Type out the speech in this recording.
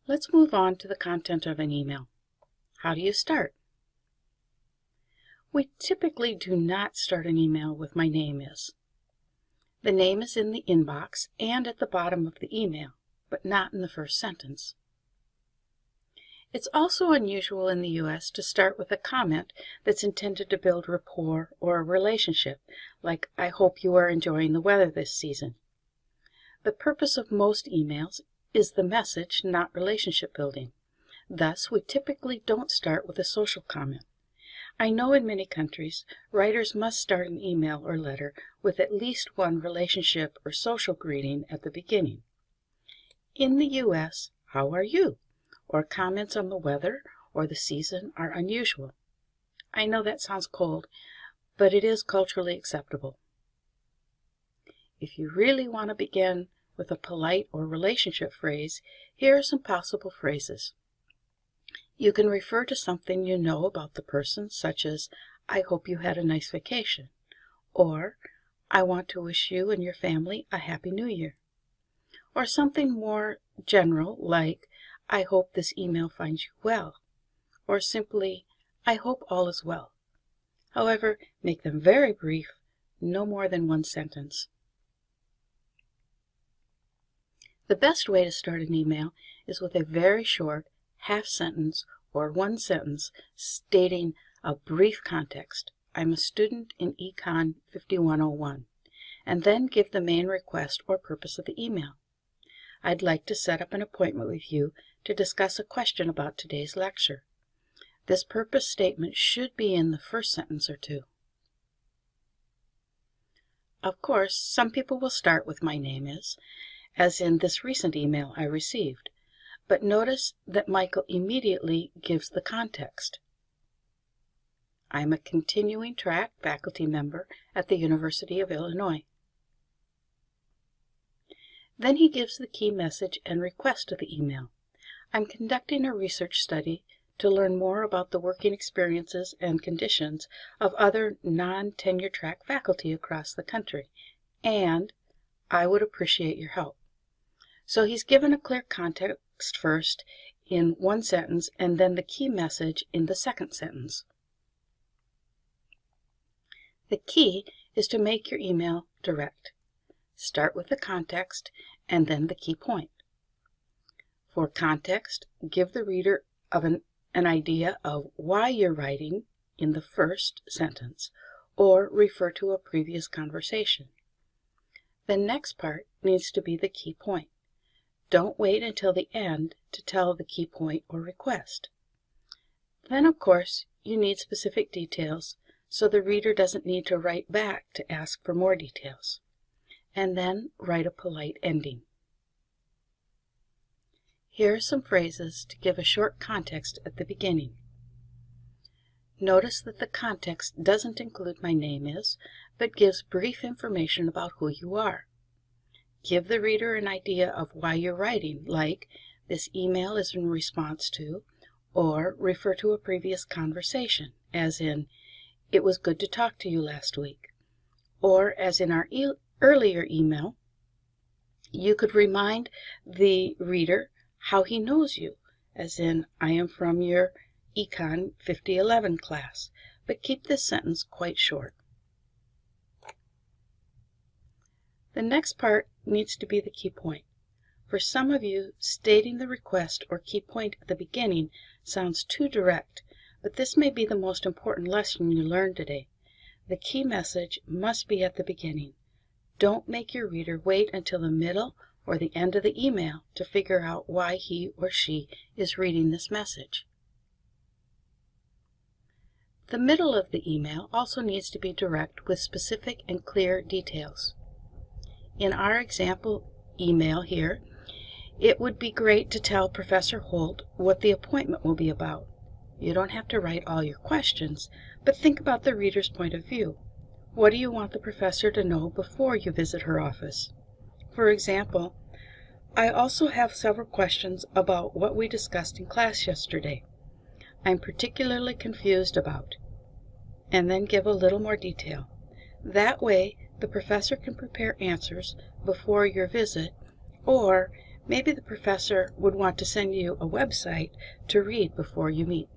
Let's move on to the content of an email. How do you start? We typically do not start an email with "My name is." The name is in the inbox and at the bottom of the email, but not in the first sentence. It's also unusual in the U.S. to start with a comment that's intended to build rapport or a relationship, like "I hope you are enjoying the weather this season." The purpose of most emails is the message, not relationship building. Thus, we typically don't start with a social comment. I know in many countries, writers must start an email or letter with at least one relationship or social greeting at the beginning. In the U.S., "How are you?" or comments on the weather or the season are unusual. I know that sounds cold, but it is culturally acceptable. If you really want to begin with a polite or relationship phrase, here are some possible phrases. You can refer to something you know about the person, such as "I hope you had a nice vacation," or "I want to wish you and your family a Happy New Year," or something more general like "I hope this email finds you well," or simply "I hope all is well." However, make them very brief, no more than one sentence. The best way to start an email is with a very short half sentence or one sentence stating a brief context. "I'm a student in Econ 5101," and then give the main request or purpose of the email. "I'd like to set up an appointment with you to discuss a question about today's lecture." This purpose statement should be in the first sentence or two. Of course, some people will start with "My name is," as in this recent email I received, but notice that Michael immediately gives the context. "I'm a continuing track faculty member at the University of Illinois." Then he gives the key message and request of the email. "I'm conducting a research study to learn more about the working experiences and conditions of other non-tenure track faculty across the country, and I would appreciate your help." So he's given a clear context first in one sentence and then the key message in the second sentence. The key is to make your email direct. Start with the context and then the key point. For context, give the reader an idea of why you're writing in the first sentence, or refer to a previous conversation. The next part needs to be the key point. Don't wait until the end to tell the key point or request. Then, of course, you need specific details, so the reader doesn't need to write back to ask for more details. And then write a polite ending. Here are some phrases to give a short context at the beginning. Notice that the context doesn't include "My name is," but gives brief information about who you are. Give the reader an idea of why you're writing, like "This email is in response to," or refer to a previous conversation, as in "It was good to talk to you last week," or as in our earlier email, you could remind the reader how he knows you, as in "I am from your Econ 5011 class," but keep this sentence quite short. The next part needs to be the key point. For some of you, stating the request or key point at the beginning sounds too direct, but this may be the most important lesson you learned today. The key message must be at the beginning. Don't make your reader wait until the middle or the end of the email to figure out why he or she is reading this message. The middle of the email also needs to be direct with specific and clear details. In our example email here, it would be great to tell Professor Holt what the appointment will be about. You don't have to write all your questions, but think about the reader's point of view. What do you want the professor to know before you visit her office? For example, "I also have several questions about what we discussed in class yesterday. I'm particularly confused about," and then give a little more detail. That way, the professor can prepare answers before your visit, or Maybe the professor would want to send you a website to read before you meet.